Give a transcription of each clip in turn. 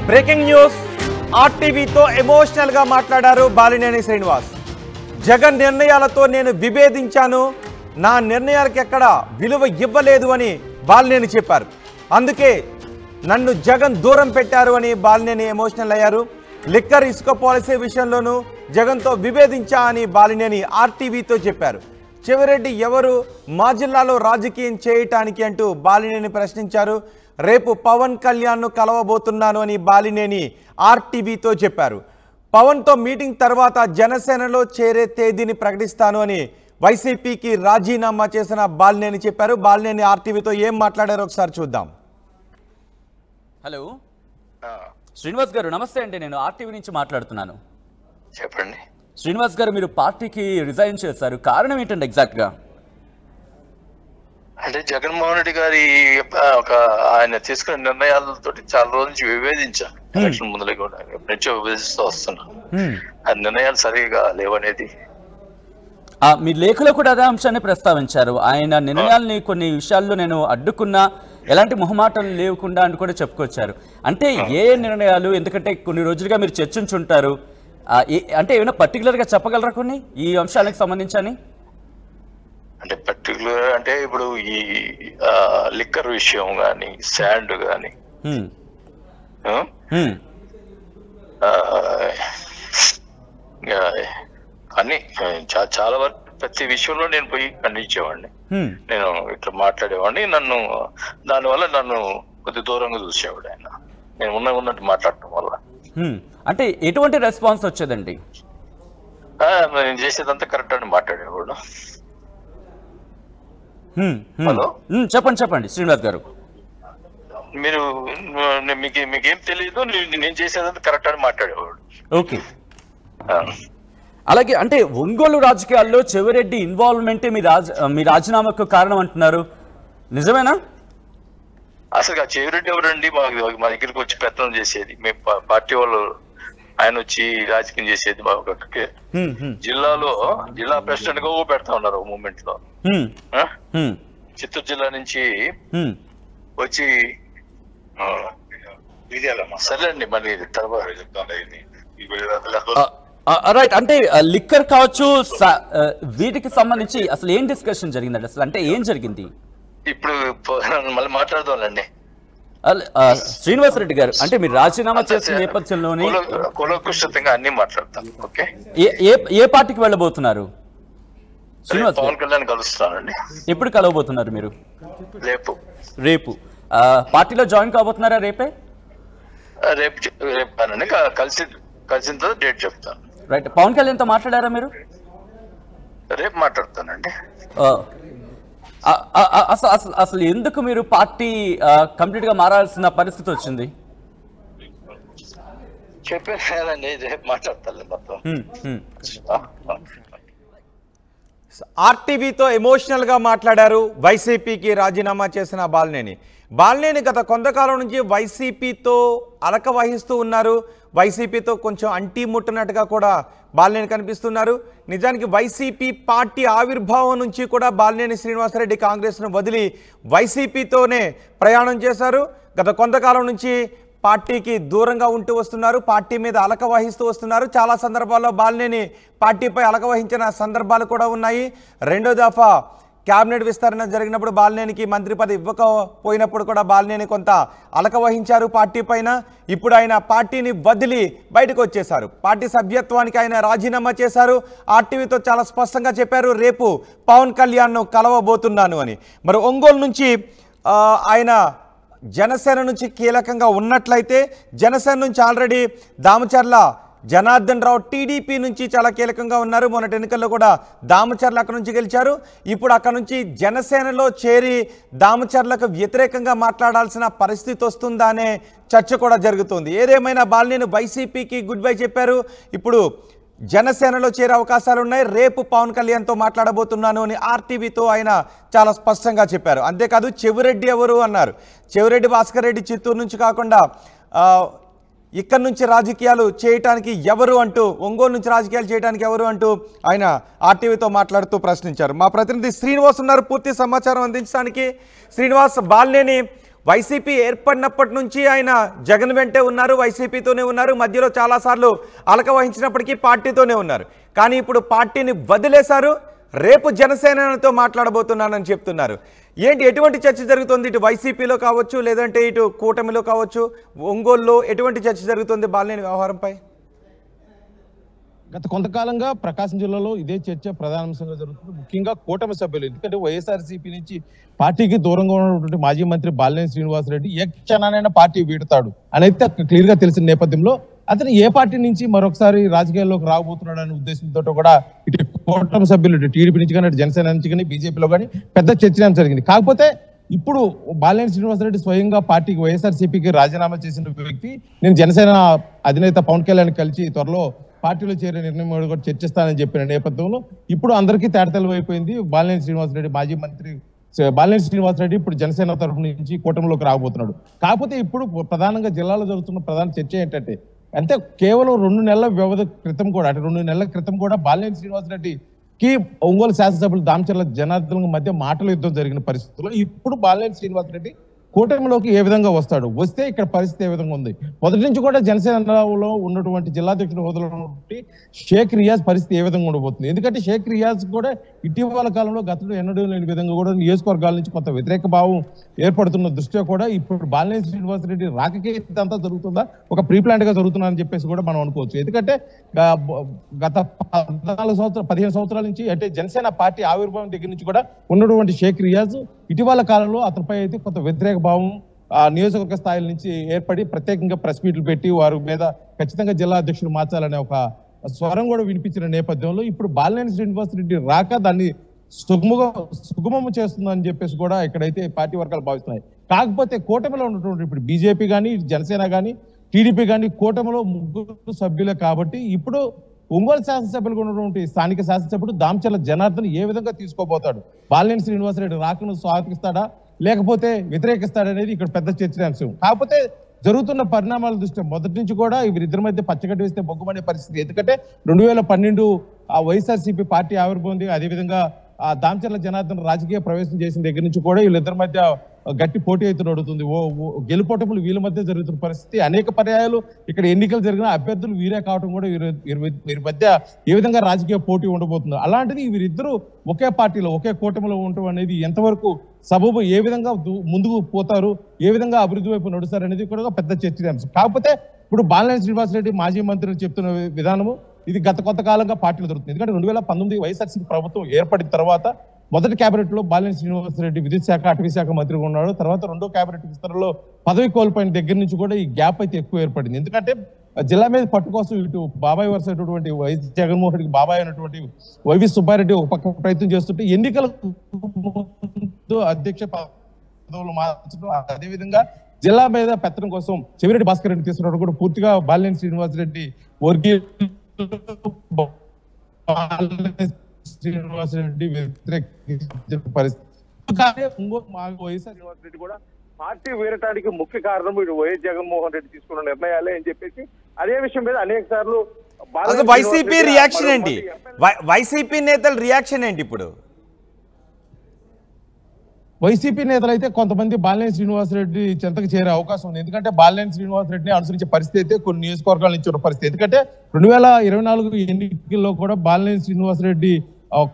Breaking news ఆర్టీవీతో emotional గా మాట్లాడారు బాలినేని శ్రీనివాస్. జగన్ నిర్ణయాలతో నేను విభేదించాను, నా నిర్ణయాలకు ఎక్కడ విలువ ఇవ్వలేదు అని బాలినేని చెప్పారు. అందుకే నన్ను జగన్ దూరం పెట్టారు అని బాలినేని ఎమోషనల్ అయ్యారు. లిక్కర్ ఇసుక పాలసీ విషయంలోనూ జగన్తో విభేదించా అని బాలినేని ఆర్టీవీతో చెప్పారు. చెవిరెడ్డి ఎవరు మా జిల్లాలో రాజకీయం చేయటానికి అంటూ బాలినేని ప్రశ్నించారు. రేపు పవన్ కళ్యాణ్ను కలవబోతున్నాను అని బాలినేని ఆర్టీవీతో చెప్పారు. పవన్తో మీటింగ్ తర్వాత జనసేనలో చేరే తేదీని ప్రకటిస్తాను అని వైసీపీకి రాజీనామా చేసిన బాలినేని చెప్పారు. బాలినేని ఆర్టీవీతో ఏం మాట్లాడారో ఒకసారి చూద్దాం. హలో శ్రీనివాస్ గారు, నమస్తే అండి. నేను ఆర్టీవీ నుంచి మాట్లాడుతున్నాను. చెప్పండి. శ్రీనివాస్ గారు, మీరు పార్టీకి రిజైన్ చేశారు, కారణం ఏంటండి ఎగ్జాక్ట్గా? అంటే జగన్మోహన్ రెడ్డి గారి ఆయన తీసుకున్న నిర్ణయాలతో చాలా రోజు నుంచి విభేదించాను. ఎలక్షన్ ముందులే కూడా ఎప్పటి నుంచో విభేదిస్తూ వస్తున్నాను. ఆ నిర్ణయాలు సరిగా లేవనేది మీ లేఖలో కూడా అదే అంశాన్ని ప్రస్తావించారు. ఆయన నిర్ణయాలని కొన్ని విషయాల్లో నేను అడ్డుకున్నా, ఎలాంటి మొహమాటలు లేకుండా అని కూడా చెప్పుకొచ్చారు. అంటే ఏ నిర్ణయాలు? ఎందుకంటే కొన్ని రోజులుగా మీరు చర్చించుంటారు. అంటే ఏమైనా పర్టికులర్గా చెప్పగలరా కొన్ని ఈ అంశాలకు సంబంధించి? అంటే పర్టికులర్ అంటే ఇప్పుడు ఈ లిక్కర్ విషయం కానీ, శాండ్ కానీ, అన్ని చాలా వరకు ప్రతి విషయంలో నేను పోయి ఖండించేవాడిని. నేను ఇట్లా మాట్లాడేవాడిని. దానివల్ల నన్ను కొద్ది దూరంగా చూసేవాడు ఆయన. నేను ఉన్నట్టు మాట్లాడటం వల్ల. అంటే ఎటువంటి రెస్పాన్స్ వచ్చేదండి? నేను చేసేదంతా కరెక్ట్ అని మాట్లాడేవాడు. హలో, చెప్పండి శ్రీనివాస్ గారు. మీరు మీకేం తెలియదు, నేను చేసేదంతా కరెక్ట్ అని మాట్లాడేవాడు. ఓకే. అలాగే అంటే ఒంగోలు రాజకీయాల్లో చెవిరెడ్డి ఇన్వాల్వ్మెంటే మీ రాజీనామాకు కారణం అంటున్నారు, నిజమేనా? అసలు ఆ చెవిరెడ్డి ఎవరండి? మా దగ్గరికి వచ్చి పెత్తనం చేసేది. మేము పార్టీ వాళ్ళు ఆయన వచ్చి రాజకీయం చేసేది. మా జిల్లా ప్రెసిడెంట్ గా పెడతా ఉన్నారు మూమెంట్ లో. చిత్తూరు జిల్లా నుంచి వచ్చి సరేండి మరి తర్వాత రైట్. అంటే లిక్కర్ కావచ్చు, వీటికి సంబంధించి అసలు ఏం డిస్కషన్ జరిగిందండి? అసలు అంటే ఏం జరిగింది? ఇప్పుడు మళ్ళీ మాట్లాడదాంలేండి. శ్రీనివాస్ రెడ్డి గారు, అంటే మీరు రాజీనామా చేసిన నేపథ్యంలోనే కులకృషితంగా అన్ని మాట్లాడతాం. ఓకే. ఏ పార్టీకి వెళ్ళబోతున్నారు? శ్రీనివాస్ పవన్ కళ్యాణ్ కలుస్తానండి. ఎప్పుడు కలవబోతున్నారు మీరు? రేపు. పార్టీలో జాయిన్ కాబోతున్నారా రేపే? రేపు కలిసిన తర్వాత డేట్ చెప్తాను. రైట్. పవన్ కళ్యాణ్తో మాట్లాడారా మీరు? రేపు మాట్లాడతానండి. అసలు ఎందుకు మీరు పార్టీ కంప్లీట్ గా మారాల్సిన పరిస్థితి వచ్చింది? చెప్పేదండి, రేపు మాట్లాడతాను మొత్తం. ఆర్టీవీతో ఎమోషనల్ గా మాట్లాడారు వైసీపీకి రాజీనామా చేసిన బాలినేని గత కొంతకాలం నుంచి వైసీపీతో అలక వహిస్తూ ఉన్నారు. వైసీపీతో కొంచెం అంటీ ముట్టినట్టుగా కూడా బాలినేని కనిపిస్తున్నారు. నిజానికి వైసీపీ పార్టీ ఆవిర్భావం నుంచి కూడా బాలినేని శ్రీనివాసరెడ్డి కాంగ్రెస్ను వదిలి వైసీపీతోనే ప్రయాణం చేశారు. గత కొంతకాలం నుంచి పార్టీకి దూరంగా ఉంటూ వస్తున్నారు, పార్టీ మీద అలక వహిస్తూ వస్తున్నారు. చాలా సందర్భాల్లో బాలినేని పార్టీపై అలక వహించిన సందర్భాలు కూడా ఉన్నాయి. రెండో దఫా క్యాబినెట్ విస్తరణ జరిగినప్పుడు బాలినేనికి మంత్రి పదవి ఇవ్వకపోయినప్పుడు కూడా బాలినేని కొంత అలక వహించారు పార్టీ పైన. ఇప్పుడు ఆయన పార్టీని వదిలి బయటకు వచ్చేశారు. పార్టీ సభ్యత్వానికి ఆయన రాజీనామా చేశారు. ఆర్టీవీతో చాలా స్పష్టంగా చెప్పారు, రేపు పవన్ కళ్యాణ్ను కలవబోతున్నాను అని. మరి ఒంగోలు నుంచి ఆయన జనసేన నుంచి కీలకంగా ఉన్నట్లయితే, జనసేన నుంచి ఆల్రెడీ దామచర్ల జనార్దన్ రావు టీడీపీ నుంచి చాలా కీలకంగా ఉన్నారు. మొన్నటి ఎన్నికల్లో కూడా దామచర్ల అక్కడ నుంచి గెలిచారు. ఇప్పుడు అక్కడ నుంచి జనసేనలో చేరి దామచర్లకు వ్యతిరేకంగా మాట్లాడాల్సిన పరిస్థితి వస్తుందా అనే చర్చ కూడా జరుగుతుంది. ఏదేమైనా బాలినేని వైసీపీకి గుడ్ బై చెప్పారు. ఇప్పుడు జనసేనలో చేరే అవకాశాలు ఉన్నాయి. రేపు పవన్ కళ్యాణ్తో మాట్లాడబోతున్నాను అని ఆర్టీవీతో ఆయన చాలా స్పష్టంగా చెప్పారు. అంతేకాదు చెవిరెడ్డి ఎవరు అన్నారు. చెవిరెడ్డి భాస్కర్ రెడ్డి చిత్తూరు నుంచి కాకుండా ఇక్కడ నుంచి రాజకీయాలు చేయటానికి ఎవరు అంటూ, ఒంగోలు నుంచి రాజకీయాలు చేయడానికి ఎవరు అంటూ ఆయన ఆర్టీవీతో మాట్లాడుతూ ప్రశ్నించారు. మా ప్రతినిధి శ్రీనివాస్ ఉన్నారు పూర్తి సమాచారం అందించడానికి. శ్రీనివాస్, బాలినేని వైసీపీ ఏర్పడినప్పటి నుంచి ఆయన జగన్ వెంటే ఉన్నారు, వైసీపీతోనే ఉన్నారు, మధ్యలో చాలాసార్లు అలక వహించినప్పటికీ పార్టీతోనే ఉన్నారు. కానీ ఇప్పుడు పార్టీని వదిలేశారు, రేపు జనసేనతో మాట్లాడబోతున్నానని చెప్తున్నారు. ఏంటి, ఎటువంటి చర్చ జరుగుతుంది ఇటు వైసీపీలో కావచ్చు, లేదంటే ఇటు కూటమిలో కావచ్చు, ఒంగోలులో ఎటువంటి చర్చ జరుగుతుంది బాలినేని వ్యవహారంపై? గత కొంతకాలంగా ప్రకాశం జిల్లాలో ఇదే చర్చ ప్రధానాంశంగా జరుగుతుంది. ముఖ్యంగా కూటమి సభ్యులు, ఎందుకంటే వైఎస్ఆర్సీపీ నుంచి పార్టీకి దూరంగా ఉన్నటువంటి మాజీ మంత్రి బాలినేని శ్రీనివాసరెడ్డి ఏ క్షణానైనా పార్టీ వీడతాడు అనేది క్లియర్ గా తెలిసిన నేపథ్యంలో అతను ఏ పార్టీ నుంచి మరొకసారి రాజకీయాల్లోకి రాబోతున్నాడు అనే ఉద్దేశంతో కూడా ఇటు కూటమి సభ్యులు ఇటు టీడీపీ నుంచి కానీ, ఇటు జనసేన నుంచి కానీ, బీజేపీలో కానీ పెద్ద చర్చ జరిగింది. కాకపోతే ఇప్పుడు బాలినేని శ్రీనివాసరెడ్డి స్వయంగా పార్టీకి వైఎస్ఆర్సీపీకి రాజీనామా చేసిన వ్యక్తి, నేను జనసేన అధినేత పవన్ కళ్యాణ్ కలిసి త్వరలో పార్టీలో చేరే నిర్ణయం కూడా చర్చిస్తానని చెప్పిన నేపథ్యంలో ఇప్పుడు అందరికీ తేటతెల్లం అయిపోయింది. బాలినేని శ్రీనివాసరెడ్డి మాజీ మంత్రి బాలినేని శ్రీనివాసరెడ్డి ఇప్పుడు జనసేన తరఫు నుంచి కూటమిలోకి రాబోతున్నాడు. కాకపోతే ఇప్పుడు ప్రధానంగా జిల్లాలో జరుగుతున్న ప్రధాన చర్చ ఏంటంటే, అంటే కేవలం 2 నెలల వ్యవధి క్రితం కూడా, అంటే 2 నెలల క్రితం కూడా బాలినేని శ్రీనివాసరెడ్డికి ఒంగోలు శాసనసభ్యులు దామచర్ల జనార్దన్ మధ్య మాటల యుద్ధం జరిగిన పరిస్థితుల్లో ఇప్పుడు బాలినేని శ్రీనివాసరెడ్డి కూటమిలోకి ఏ విధంగా వస్తే ఇక్కడ పరిస్థితి ఏ విధంగా ఉంది. మొదటి నుంచి కూడా జనసేనలో ఉన్నటువంటి జిల్లాధ్యక్షుడు హోదాలో ఉన్నటువంటి షేక్ రియాజ్ పరిస్థితి ఏ విధంగా ఉండబోతుంది. ఎందుకంటే షేక్ రియాజ్ కూడా ఇటీవల కాలంలో గతంలో ఎన్నడూ లేని విధంగా కూడా నియోజకవర్గాల నుంచి కొంత వ్యతిరేక భావం ఏర్పడుతున్న దృష్ట్యా కూడా ఇప్పుడు బాలినేని శ్రీనివాసరెడ్డి రాకకే ఇదంతా జరుగుతుందా, ఒక ప్రీ ప్లాంట్ గా జరుగుతుందా అని చెప్పేసి కూడా మనం అనుకోవచ్చు. ఎందుకంటే గత 15 సంవత్సరాల నుంచి, అంటే జనసేన పార్టీ ఆవిర్భావం దగ్గర నుంచి కూడా ఉన్నటువంటి షేక్ రియాజ్ ఇటీవల కాలంలో అతనిపై అయితే కొంత వ్యతిరేక భావం నియోజకవర్గ స్థాయిల నుంచి ఏర్పడి ప్రత్యేకంగా ప్రెస్ మీట్లు పెట్టి వారి మీద ఖచ్చితంగా జిల్లా అధ్యక్షులు మార్చాలనే ఒక స్వరం కూడా వినిపించిన నేపథ్యంలో ఇప్పుడు బాలినేని శ్రీనివాసరెడ్డి రాక దాన్ని సుగమం చేస్తుందని చెప్పేసి కూడా ఇక్కడైతే పార్టీ వర్గాలు భావిస్తున్నాయి. కాకపోతే కూటమిలో ఉన్నటువంటి ఇప్పుడు బీజేపీ కానీ, జనసేన కానీ, టీడీపీ కానీ కూటమిలో 3 సభ్యులే కాబట్టి ఇప్పుడు ఒంగోలు శాసనసభ్యులుగా ఉన్నటువంటి స్థానిక శాసనసభ్యుడు దామచర్ల జనార్దన్ ఏ విధంగా తీసుకోబోతాడు, బాలినేని శ్రీనివాసరెడ్డి రాకను స్వాగతిస్తాడా లేకపోతే వ్యతిరేకిస్తాడనేది ఇక్కడ పెద్ద చర్చనీయాంశం. కాకపోతే జరుగుతున్న పరిణామాల దృష్ట్యా మొదటి నుంచి కూడా వీరిద్దరి మధ్య పచ్చగడ్డి వేస్తే బొగ్గుమనే పరిస్థితి. ఎందుకంటే 2012 వైఎస్ఆర్సీపీ పార్టీ ఆవిర్భావం, అదేవిధంగా దామచర్ల జనార్దన్ రాజకీయ ప్రవేశం చేసిన దగ్గర నుంచి కూడా వీళ్ళిద్దరి మధ్య గట్టి పోటీ అయితే నడుతుంది. గెలుపోటములు వీళ్ళ మధ్య జరుగుతున్న పరిస్థితి. అనేక పర్యాయాలు ఇక్కడ ఎన్నికలు జరిగిన అభ్యర్థులు వీరే కావడం కూడా వీరి మధ్య ఏ విధంగా రాజకీయ పోటీ ఉండబోతుందో, అలాంటిది వీరిద్దరూ ఒకే పార్టీలో ఒకే కూటమిలో ఉండటం అనేది ఎంతవరకు సబబు, ఏ విధంగా ముందుకు పోతారు, ఏ విధంగా అభివృద్ధి వైపు నడుస్తారు అనేది కూడా పెద్ద చర్చనీయాంశం. కాకపోతే ఇప్పుడు బాలినేని శ్రీనివాసరెడ్డి మాజీ మంత్రులు చెప్తున్న విధానము ఇది గత కొంతకాలంగా పార్టీలో జరుగుతుంది. ఎందుకంటే 2019 వైఎస్ఆర్సీపీ ప్రభుత్వం ఏర్పడిన తర్వాత మొదటి కేబినెట్ లో బాలినేని శ్రీనివాసరెడ్డి విద్యుత్ శాఖ, అటవీ శాఖ మంత్రిగా ఉన్నాడు. తర్వాత 2వ కేబినెట్ విస్తరణలో పదవి కోల్పోయిన దగ్గర నుంచి కూడా ఈ గ్యాప్ అయితే ఎక్కువ ఏర్పడింది. ఎందుకంటే జిల్లా మీద పట్టు కోసం ఇటు బాబాయ్ వరుసైనటువంటి వైఎస్ జగన్మోహన్ రెడ్డికి బాబాయ్ అయినటువంటి వైవి సుబ్బారెడ్డి ఒక పక్క ప్రయత్నం చేస్తుంటే ఎన్నికలకు అధ్యక్ష పదవులు మార్చడం, అదేవిధంగా జిల్లా మీద పెత్తనం కోసం చెవిరెడ్డి భాస్కర్ రెడ్డి తీసుకున్నప్పుడు కూడా పూర్తిగా బాలినేని శ్రీనివాసరెడ్డి శ్రీనివాసరెడ్డి వ్యతిరేక పరిస్థితి. వైఎస్ఆర్ శ్రీనివాసరెడ్డి కూడా పార్టీ వీరటానికి ముఖ్య కారణం ఇటు వైఎస్ జగన్మోహన్ రెడ్డి తీసుకున్న నిర్ణయాలే అని చెప్పేసి అదే విషయం మీద అనేక సార్లు వైసీపీ రియాక్షన్ ఏంటి, వైసీపీ నేతల రియాక్షన్ ఏంటి? ఇప్పుడు వైసీపీ నేతలు అయితే కొంతమంది బాలినేని శ్రీనివాసరెడ్డి చెంతకు చేరే అవకాశం ఉంది. ఎందుకంటే బాలినేని శ్రీనివాసరెడ్డిని అనుసరించే పరిస్థితి అయితే కొన్ని నియోజకవర్గాల నుంచి ఉన్న పరిస్థితి. ఎందుకంటే 2024 ఎన్నికల్లో కూడా బాలినేని శ్రీనివాసరెడ్డి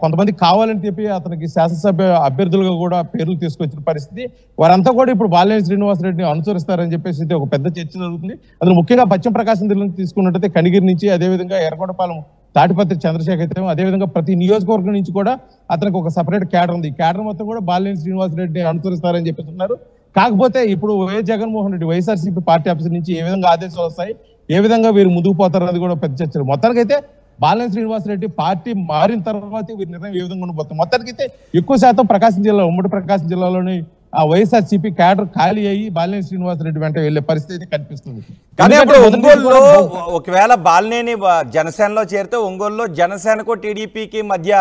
కొంతమంది కావాలని చెప్పి అతనికి శాసనసభ అభ్యర్థులుగా కూడా పేర్లు తీసుకొచ్చిన పరిస్థితి. వారంతా కూడా ఇప్పుడు బాలినేని శ్రీనివాసరెడ్డిని అనుసరిస్తారని చెప్పేసి ఒక పెద్ద చర్చ జరుగుతుంది. అందులో ముఖ్యంగా పశ్చిమ ప్రకాశం జిల్లా నుంచి తీసుకున్నట్టయితే కనిగిరి నుంచి, అదేవిధంగా ఎర్రగొండపాలెం తాటిపత్రి చంద్రశేఖర్ అయితే, అదేవిధంగా ప్రతి నియోజకవర్గం నుంచి కూడా అతనికి ఒక సపరేట్ క్యాడర్ ఉంది. ఈ క్యాడర్ మొత్తం కూడా బాలినేని శ్రీనివాసరెడ్డి అనుసరిస్తారని చెప్పేస్తున్నారు. కాకపోతే ఇప్పుడు YS Jaganmohan Reddy YSRCP party office నుంచి ఏ విధంగా ఆదేశాలు వస్తాయి, ఏ విధంగా వీరు ముందుకు పోతారు అనేది కూడా పెద్ద చర్చ. మొత్తానికైతే బాలినేని శ్రీనివాసరెడ్డి పార్టీ మారిన తర్వాత వీరి నిర్ణయం ఏ విధంగా ఉండబోతుంది. మొత్తానికైతే ఎక్కువ శాతం ప్రకాశం జిల్లా, ఉమ్మడి ప్రకాశం జిల్లాలోని వైఎస్ఆర్సీపీ క్యాడర్ ఖాళీ అయ్యి బాలినేని శ్రీనివాసరెడ్డి వెంట వెళ్లే పరిస్థితి కనిపిస్తుంది. కానీ ఇప్పుడు ఒంగోలులో ఒకవేళ బాలినేని జనసేనలో చేరితే ఒంగోలులో జనసేనకు టీడీపీకి మధ్య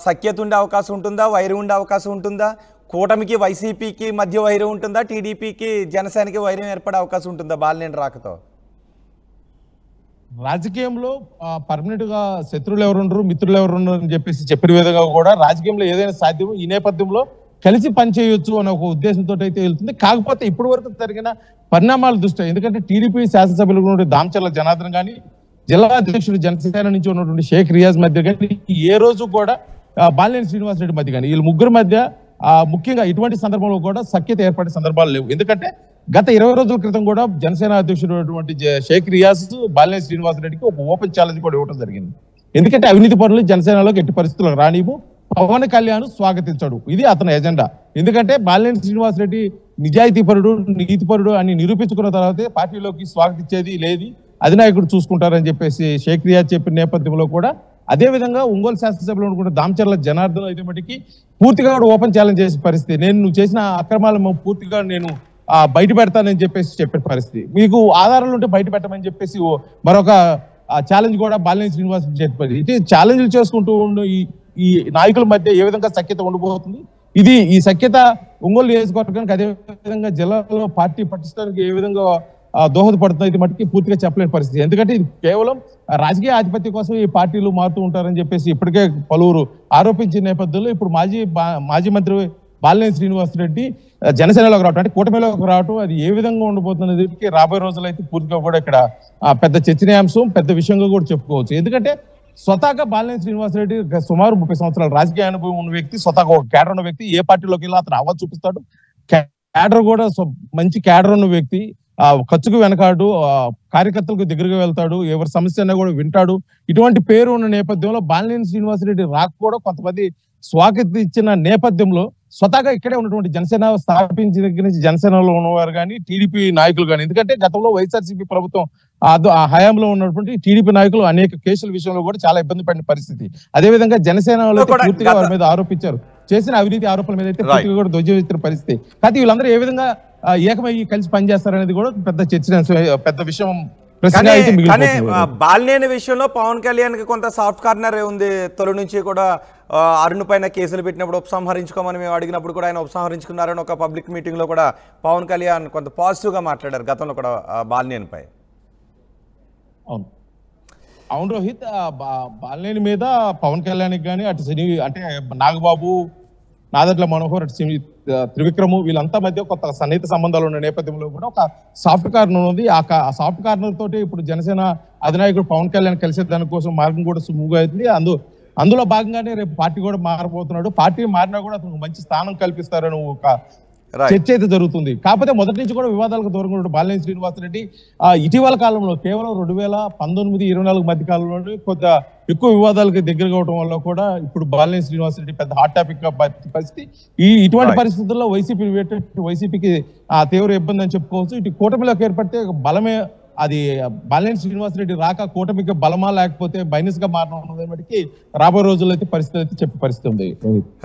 సఖ్యత ఉండే అవకాశం ఉంటుందా, వైరం ఉండే అవకాశం ఉంటుందా? కూటమికి వైసీపీకి మధ్య వైరం ఉంటుందా, టీడీపీకి జనసేనకి వైరం ఏర్పడే అవకాశం ఉంటుందా బాలినేని రాకతో? రాజకీయంలో పర్మనెంట్ గా శత్రువులు ఎవరుండరు, మిత్రులు ఎవరుండరు అని చెప్పేసి చెప్పిన విధంగా కూడా రాజకీయంలో ఏదైనా సాధ్యం. ఈ నేపథ్యంలో కలిసి పనిచేయొచ్చు అనే ఒక ఉద్దేశంతో అయితే వెళ్తుంది. కాకపోతే ఇప్పటి వరకు జరిగిన పరిణామాల దృష్ట్యా, ఎందుకంటే టీడీపీ శాసనసభ్యులు ఉన్నటువంటి దామచర్ల జనార్దన్ కానీ, జిల్లా అధ్యక్షుడు జనసేన నుంచి ఉన్నటువంటి షేక్ రియాజ్ మధ్య కానీ, ఏ రోజు కూడా బాలినేని శ్రీనివాసరెడ్డి మధ్య కానీ, వీళ్ళ ముగ్గురు మధ్య ముఖ్యంగా ఇటువంటి సందర్భంలో కూడా సఖ్యత ఏర్పడే సందర్భాలు లేవు. ఎందుకంటే గత 20 రోజుల క్రితం కూడా జనసేన అధ్యక్షుడు షేక్ రియాజ్ బాలినేని శ్రీనివాసరెడ్డికి ఒక ఓపెన్ ఛాలెంజ్ కూడా ఇవ్వడం జరిగింది. ఎందుకంటే అవినీతి పనులు జనసేనలోకి ఎట్టి పరిస్థితులకు రానివ్వు, పవన్ కళ్యాణ్ స్వాగతించాడు. ఇది అతని ఎజెండా. ఎందుకంటే బాలినేని శ్రీనివాసరెడ్డి నిజాయితీపరుడు, నీతిపరుడు అని నిరూపించుకున్న తర్వాతే పార్టీలోకి స్వాగతించేది లేదు, అధినాయకుడు చూసుకుంటారని చెప్పేసి షేక్ రియాజ్ చెప్పిన నేపథ్యంలో కూడా అదే విధంగా ఒంగోలు శాసనసభలో అనుకుంటే దామచర్ల జనార్దన్ అయితే మటుకి పూర్తిగా కూడా ఓపెన్ ఛాలెంజ్ చేసే పరిస్థితి. నువ్వు చేసిన అక్రమాలను పూర్తిగా నేను బయట పెడతానని చెప్పేసి చెప్పిన పరిస్థితి. మీకు ఆధారాలు ఉంటే బయట పెట్టమని చెప్పేసి మరొక ఛాలెంజ్ కూడా బాలినేని శ్రీనివాస్ చెప్పారు. ఇది ఛాలెంజ్లు చేసుకుంటూ ఉన్న ఈ నాయకుల మధ్య ఏ విధంగా సఖ్యత ఉండబోతుంది, ఈ సఖ్యత ఒంగోలు నియోజకవర్గానికి అదే విధంగా జిల్లాలో పార్టీ పటిష్టానికి ఏ విధంగా దోహదపడుతుంది అయితే మటుకి పూర్తిగా చెప్పలేని పరిస్థితి. ఎందుకంటే ఇది కేవలం రాజకీయ ఆధిపత్యం కోసం ఈ పార్టీలు మారుతూ ఉంటారని చెప్పేసి ఇప్పటికే పలువురు ఆరోపించిన నేపథ్యంలో ఇప్పుడు మాజీ మంత్రి బాలినేని శ్రీనివాసరెడ్డి జనసేనలోకి రావటం, అంటే కూటమిలోకి రావటం, అది ఏ విధంగా ఉండబోతున్నది రాబోయే రోజులు అయితే పూర్తిగా కూడా ఇక్కడ పెద్ద చర్చనీయాంశం, పెద్ద విషయంగా కూడా చెప్పుకోవచ్చు. ఎందుకంటే స్వతహాగా బాలినేని శ్రీనివాసరెడ్డి సుమారు 30 సంవత్సరాల రాజకీయ అనుభవం ఉన్న వ్యక్తి, స్వతహాగా ఒక క్యాడర్ ఉన్న వ్యక్తి. ఏ పార్టీలోకి వెళ్ళి అతను అవ్వ చూపిస్తాడు. క్యాడర్ కూడా మంచి క్యాడర్ ఉన్న వ్యక్తి, ఖర్చుకు వెనకాడు, కార్యకర్తలకు దగ్గరగా వెళ్తాడు, ఎవరి సమస్య అయినా కూడా వింటాడు. ఇటువంటి పేరు ఉన్న నేపథ్యంలో బాలినేని శ్రీనివాసరెడ్డి రాక కూడా కొంతమంది స్వాగతించిన నేపథ్యంలో స్వతహాగా ఇక్కడే ఉన్నటువంటి జనసేన స్థాపించిన దగ్గర నుంచి జనసేనలో ఉన్నవారు కానీ, టీడీపీ నాయకులు కానీ, ఎందుకంటే గతంలో వైఎస్ఆర్సీపీ ప్రభుత్వం ఆ హయాంలో ఉన్నటువంటి టీడీపీ నాయకులు అనేక కేసుల విషయంలో కూడా చాలా ఇబ్బంది పడిన పరిస్థితి. అదేవిధంగా జనసేనలో పూర్తిగా వారి మీద ఆరోపించారు, చేసిన అవినీతి ఆరోపణల మీద అయితే పూర్తిగా కూడా ధ్వజమెత్తిన పరిస్థితి. కానీ వీళ్ళందరూ ఏ విధంగా ఏకమయ్యి కలిసి పనిచేస్తారనేది కూడా పెద్ద చర్చ, పెద్ద విషయం. కానీ బాలినేని విషయంలో పవన్ కళ్యాణ్ కి కొంత సాఫ్ట్ కార్నర్ ఉంది. తొలి నుంచి కూడా అరుణ్ పైన కేసులు పెట్టినప్పుడు ఉపసంహరించుకోమని మేము అడిగినప్పుడు కూడా ఆయన ఉపసంహరించుకున్నారని ఒక పబ్లిక్ మీటింగ్ లో కూడా పవన్ కళ్యాణ్ కొంత పాజిటివ్ గా మాట్లాడారు గతంలో కూడా బాలినేని పై. అవును రోహిత్, బాలినేని మీద పవన్ కళ్యాణ్ కానీ, అటు అంటే నాగబాబు, నాదెండ్ల మనోహర్, అటు త్రివిక్రము, వీళ్ళంతా మధ్య కొత్త సన్నిహిత సంబంధాలు ఉన్న నేపథ్యంలో కూడా ఒక సాఫ్ట్ కార్నర్ ఉంది. ఆ సాఫ్ట్ కార్నర్ తోటి ఇప్పుడు జనసేన అధినాయకుడు పవన్ కళ్యాణ్ కలిసే దానికోసం మార్గం కూడా సుముగా అవుతుంది. అందులో భాగంగానే రేపు పార్టీ కూడా మారబోతున్నాడు. పార్టీ మారినా కూడా అతనికి మంచి స్థానం కల్పిస్తారని ఒక చర్చ అయితే జరుగుతుంది. కాకపోతే మొదటి నుంచి కూడా వివాదాలకు దూరంగా ఉన్న బాలినేని శ్రీనివాసరెడ్డి ఇటీవల కాలంలో కేవలం 2019-24 మధ్య కాలంలో కొంత ఎక్కువ వివాదాలకు దగ్గర కావడం వల్ల కూడా ఇప్పుడు బాలినేని శ్రీనివాసరెడ్డి పెద్ద హాట్ టాపిక్ గా పరిస్థితి. ఇటువంటి పరిస్థితుల్లో వైసీపీకి తీవ్ర ఇబ్బంది అని చెప్పుకోవచ్చు. ఇటు కూటమిలోకి ఏర్పడితే బలమే, అది బాలినేని శ్రీనివాసరెడ్డి రాక కూటమికి బలమా లేకపోతే మైనస్ గా మారినప్పటికీ రాబోయే రోజుల్లో అయితే పరిస్థితి అయితే చెప్పే పరిస్థితి ఉంది.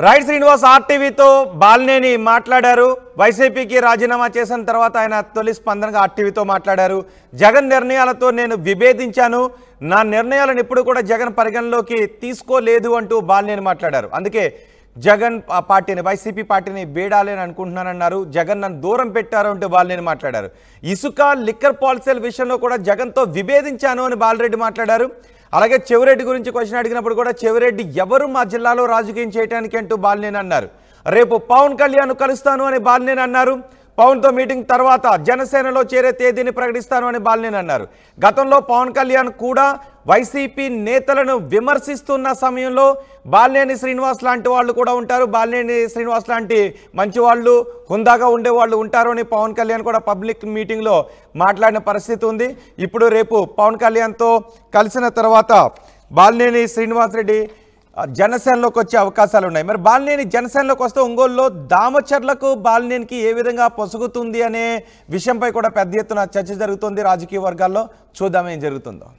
రైట్ శ్రీనివాస్, ఆర్టీవీతో బాలినేని మాట్లాడారు. వైసీపీకి రాజీనామా చేసిన తర్వాత ఆయన తొలి స్పందనగా ఆర్టీవీతో మాట్లాడారు. జగన్ నిర్ణయాలతో నేను విభేదించాను, నా నిర్ణయాలను ఎప్పుడు కూడా జగన్ పరిగణలోకి తీసుకోలేదు అంటూ బాలినేని మాట్లాడారు. అందుకే జగన్ పార్టీని, వైసీపీ పార్టీని వేడాలి అని అనుకుంటున్నానన్నారు. జగన్ నన్ను దూరం పెట్టారు అంటూ బాలినేని మాట్లాడారు. ఇసుక, లిక్కర్ పాలసీల విషయంలో కూడా జగన్తో విభేదించాను అని బాలరెడ్డి మాట్లాడారు. అలాగే చెవిరెడ్డి గురించి క్వశ్చన్ అడిగినప్పుడు కూడా చెవిరెడ్డి ఎవరు మా జిల్లాలో రాజకీయం చేయడానికి అంటూ బాలినేని అన్నారు. రేపు పవన్ కళ్యాణ్ కలుస్తాను అని బాలినేని అన్నారు. పవన్తో మీటింగ్ తర్వాత జనసేనలో చేరే తేదీని ప్రకటిస్తాను అని బాలినేని అన్నారు. గతంలో పవన్ కళ్యాణ్ కూడా వైసీపీ నేతలను విమర్శిస్తున్న సమయంలో బాలినేని శ్రీనివాస్ లాంటి వాళ్ళు కూడా ఉంటారు, బాలినేని శ్రీనివాస్ లాంటి మంచి వాళ్ళు, హుందాగా ఉండే వాళ్ళు ఉంటారు అని పవన్ కళ్యాణ్ కూడా పబ్లిక్ మీటింగ్లో మాట్లాడిన పరిస్థితి ఉంది. ఇప్పుడు రేపు పవన్ కళ్యాణ్తో కలిసిన తర్వాత బాలినేని శ్రీనివాసరెడ్డి జనసేనలోకి వచ్చే అవకాశాలు ఉన్నాయి. మరి బాలినేని జనసేనలోకి వస్తే ఒంగోలులో దామచర్లకు బాలినేనికి ఏ విధంగా పొసుగుతుంది అనే విషయంపై కూడా పెద్ద ఎత్తున చర్చ జరుగుతుంది రాజకీయ వర్గాల్లో. చూద్దాం ఏం జరుగుతుందో.